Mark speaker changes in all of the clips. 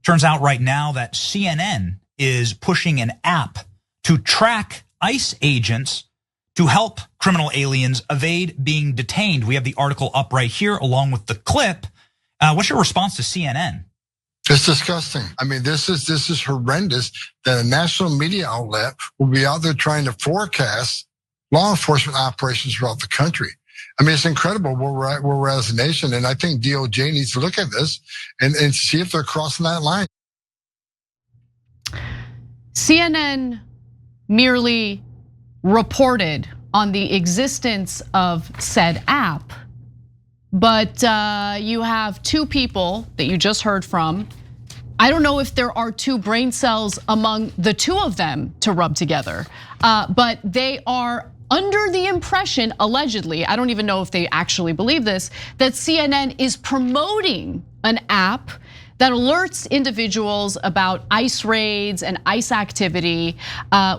Speaker 1: Turns out right now that CNN is pushing an app to track ICE agents to help criminal aliens evade being detained. We have the article up right here along with the clip. What's your response to CNN?
Speaker 2: It's disgusting. I mean, this is horrendous that a national media outlet will be out there trying to forecast law enforcement operations throughout the country. I mean, it's incredible where we're at as a nation. And I think DOJ needs to look at this and see if they're crossing that line.
Speaker 3: CNN merely reported on the existence of said app, but you have two people that you just heard from. I don't know if there are two brain cells among the two of them to rub together, but they are under the impression, allegedly, I don't even know if they actually believe this, that CNN is promoting an app that alerts individuals about ICE raids and ICE activity,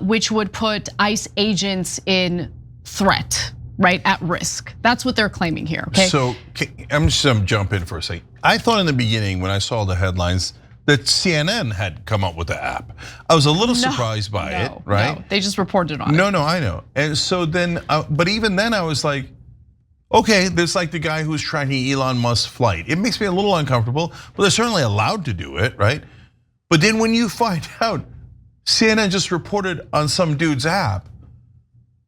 Speaker 3: which would put ICE agents in threat, right, at risk. That's what they're claiming here, okay?
Speaker 4: So I'm just gonna jump in for a second. I thought in the beginning when I saw the headlines that CNN had come up with the app. I was a little surprised by it, right?
Speaker 3: No, they just reported on it.
Speaker 4: No, I know. And so then, but even then I was like, okay, there's like the guy who's tracking Elon Musk's flight. It makes me a little uncomfortable, but they're certainly allowed to do it, right? But then when you find out CNN just reported on some dude's app,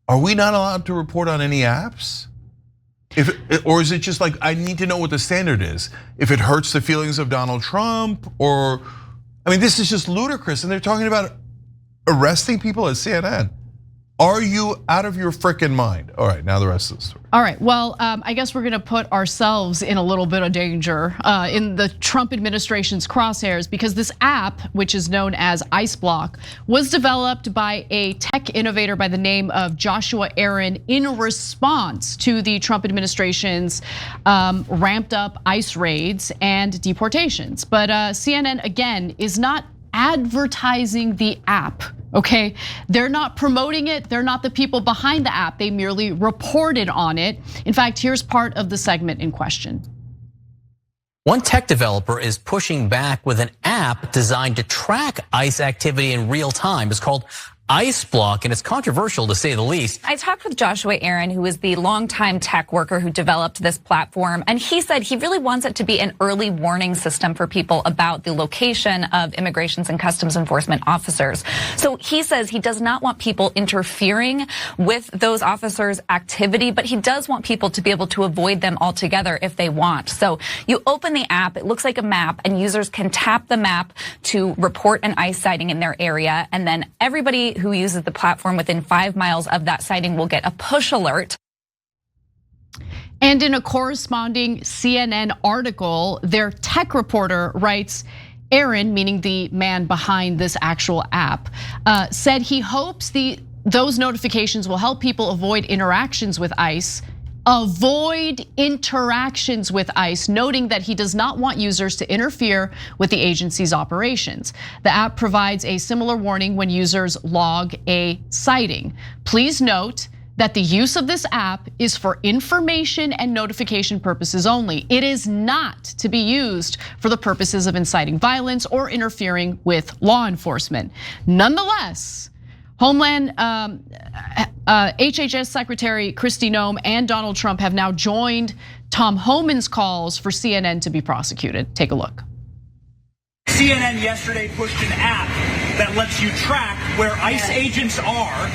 Speaker 4: are we not allowed to report on any apps? Or is it just like, I need to know what the standard is? If it hurts the feelings of Donald Trump, or, I mean, this is just ludicrous. And they're talking about arresting people at CNN. Are you out of your frickin' mind? All right, now the rest of the story.
Speaker 3: All right, well, I guess we're gonna put ourselves in a little bit of danger in the Trump administration's crosshairs, because this app, which is known as IceBlock, was developed by a tech innovator by the name of Joshua Aaron in response to the Trump administration's ramped up ICE raids and deportations. But CNN, again, is not advertising the app, okay? They're not promoting it. They're not the people behind the app. They merely reported on it. In fact, here's part of the segment in question.
Speaker 5: One tech developer is pushing back with an app designed to track ICE activity in real time. It's called IceBlock, and it's controversial to say the least.
Speaker 6: I talked with Joshua Aaron, who is the longtime tech worker who developed this platform, and he said he really wants it to be an early warning system for people about the location of immigrations and customs enforcement officers. So he says he does not want people interfering with those officers' activity, but he does want people to be able to avoid them altogether if they want. So you open the app, it looks like a map, and users can tap the map to report an ICE sighting in their area, and then everybody who uses the platform within 5 miles of that sighting will get a push alert.
Speaker 3: And in a corresponding CNN article, their tech reporter writes, Aaron, meaning the man behind this actual app, said he hopes those notifications will help people avoid interactions with ICE. Avoid interactions with ICE, noting that he does not want users to interfere with the agency's operations. The app provides a similar warning when users log a sighting. Please note that the use of this app is for information and notification purposes only. It is not to be used for the purposes of inciting violence or interfering with law enforcement. Nonetheless, Homeland HHS Secretary Kristi Noem and Donald Trump have now joined Tom Homan's calls for CNN to be prosecuted. Take a look.
Speaker 1: CNN yesterday pushed an app that lets you track where ICE agents are.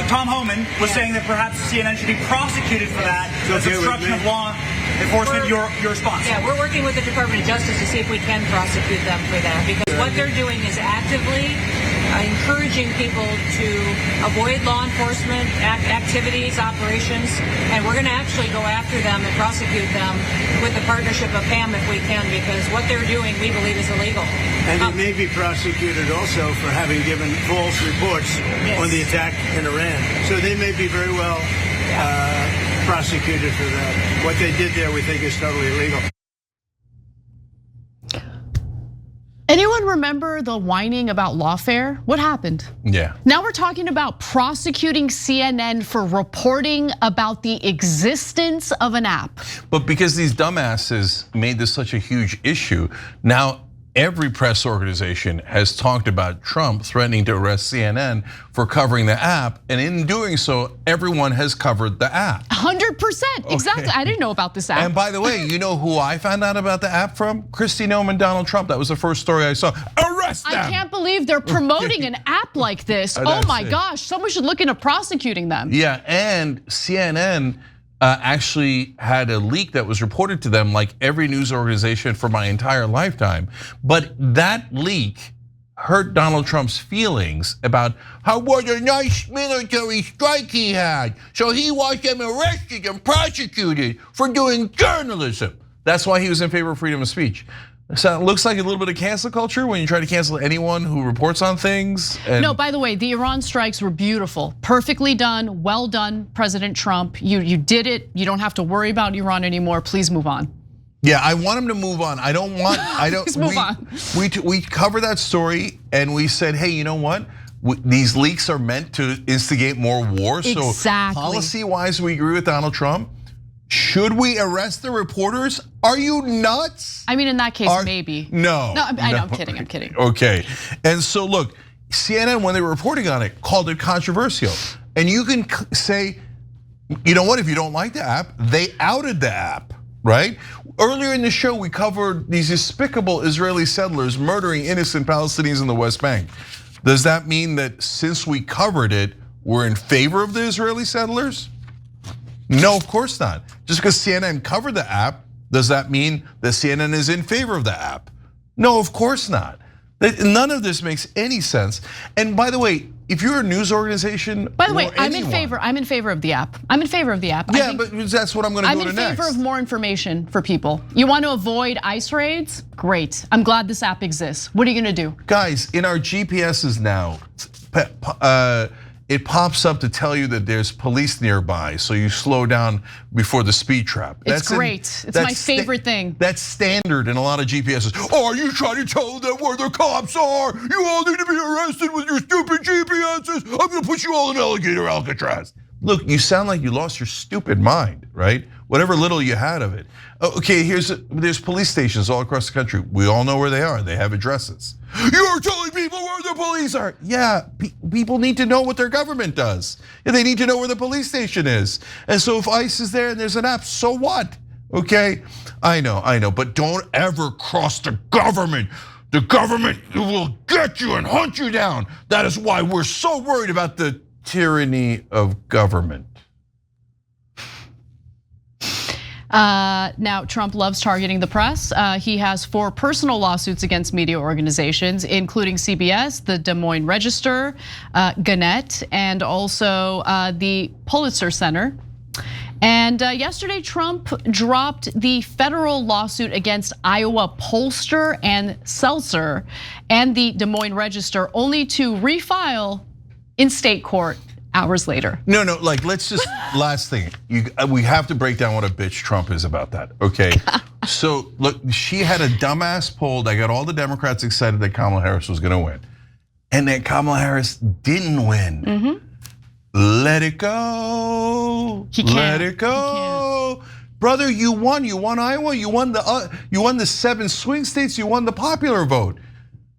Speaker 1: Tom Homan was saying that perhaps CNN should be prosecuted for that. That's obstruction of law enforcement. Your response?
Speaker 7: Yeah, we're working with the Department of Justice to see if we can prosecute them for that, because what they're doing is actively encouraging people to avoid law enforcement activities, operations, and we're going to actually go after them and prosecute them with the partnership of PAM if we can, because what they're doing we believe is illegal.
Speaker 8: And they may be prosecuted also for having given false reports on the attack in Iran. So they may be very well prosecuted for that. What they did there we think is totally illegal.
Speaker 3: Anyone remember the whining about lawfare? What happened?
Speaker 4: Yeah.
Speaker 3: Now we're talking about prosecuting CNN for reporting about the existence of an app.
Speaker 4: But because these dumbasses made this such a huge issue, now every press organization has talked about Trump threatening to arrest CNN for covering the app, and in doing so, everyone has covered the app.
Speaker 3: 100%, exactly. I didn't know about this app.
Speaker 4: And by the way, you know who I found out about the app from? Kristi Noem, Donald Trump. That was the first story I saw. Arrest them!
Speaker 3: I can't believe they're promoting an app like this. Oh my gosh, someone should look into prosecuting them.
Speaker 4: Yeah, and CNN actually had a leak that was reported to them like every news organization for my entire lifetime. But that leak hurt Donald Trump's feelings about how what a nice military strike he had. So he wants them arrested and prosecuted for doing journalism. That's why he was in favor of freedom of speech. So it looks like a little bit of cancel culture when you try to cancel anyone who reports on things.
Speaker 3: No, by the way, the Iran strikes were beautiful, perfectly done, well done, President Trump. You did it. You don't have to worry about Iran anymore. Please move on.
Speaker 4: Yeah, I want him to move on. I don't want.
Speaker 3: Please move on.
Speaker 4: We covered that story and we said, hey, you know what? These leaks are meant to instigate more war.
Speaker 3: Exactly.
Speaker 4: So policy-wise, we agree with Donald Trump. Should we arrest the reporters? Are you nuts?
Speaker 3: I mean, in that case, maybe.
Speaker 4: No.
Speaker 3: I know, I'm kidding, I'm kidding.
Speaker 4: Okay, and so look, CNN, when they were reporting on it, called it controversial. And you can say, you know what, if you don't like the app, they outed the app, right? Earlier in the show, we covered these despicable Israeli settlers murdering innocent Palestinians in the West Bank. Does that mean that since we covered it, we're in favor of the Israeli settlers? No, of course not. Just because CNN covered the app, does that mean that CNN is in favor of the app? No, of course not. None of this makes any sense. And by the way, if you're a news organization,
Speaker 3: by the way, I'm in favor of the app. I'm in favor of the app.
Speaker 4: Yeah, but that's what I'm going to go to next.
Speaker 3: I'm in favor of more information for people. You want to avoid ICE raids? Great. I'm glad this app exists. What are you going to do?
Speaker 4: Guys, in our GPSs now, it pops up to tell you that there's police nearby, so you slow down before the speed trap.
Speaker 3: It's great. It's my favorite thing.
Speaker 4: That's standard in a lot of GPSs. Oh, are you trying to tell them where the cops are? You all need to be arrested with your stupid GPSs. I'm gonna put you all in alligator Alcatraz. Look, you sound like you lost your stupid mind, right? Whatever little you had of it. Okay, there's police stations all across the country. We all know where they are. They have addresses. You're telling people where the police are. Yeah, people need to know what their government does. And they need to know where the police station is. And so if ICE is there and there's an app, so what? Okay, I know, but don't ever cross the government. The government will get you and hunt you down. That is why we're so worried about the tyranny of government.
Speaker 3: Now, Trump loves targeting the press. He has 4 personal lawsuits against media organizations, including CBS, the Des Moines Register, Gannett, and also the Pulitzer Center. And yesterday, Trump dropped the federal lawsuit against Iowa pollster and Seltzer and the Des Moines Register, only to refile in state court hours later.
Speaker 4: No, like let's just, last thing. We have to break down what a bitch Trump is about that, okay? So look, she had a dumbass poll that got all the Democrats excited that Kamala Harris was gonna win. And then Kamala Harris didn't win. Let it go, let it go. Brother, you won Iowa, you won the 7 swing states, you won the popular vote.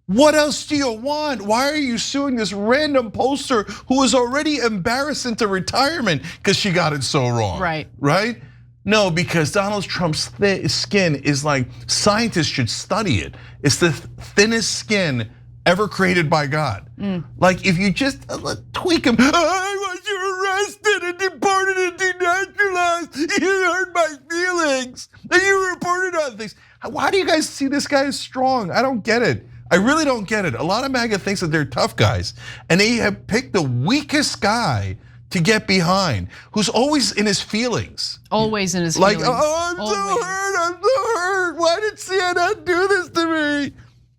Speaker 4: What else do you want? Why are you suing this random pollster who was already embarrassed into retirement because she got it so wrong? Right? No, because Donald Trump's skin is like, scientists should study it. It's the thinnest skin ever created by God. Like if you just tweak him, I want you arrested and deported and denaturalized. You hurt my feelings. And you reported on things. Why do you guys see this guy as strong? I don't get it. I really don't get it. A lot of MAGA thinks that they're tough guys, and they have picked the weakest guy to get behind, who's always in his feelings.
Speaker 3: Always in his feelings.
Speaker 4: Like, oh, I'm so hurt. Why did CNN do this to me?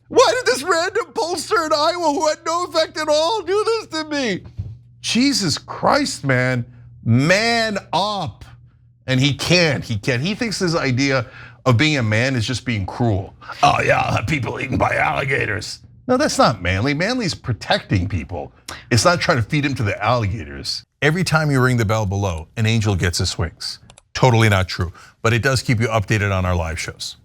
Speaker 4: Why did this random pollster in Iowa who had no effect at all do this to me? Jesus Christ, man up. And he can't. He thinks his idea of being a man is just being cruel. Oh yeah, I'll have people eaten by alligators. No, that's not manly. Manly's protecting people. It's not trying to feed him to the alligators. Every time you ring the bell below, an angel gets his wings. Totally not true, but it does keep you updated on our live shows.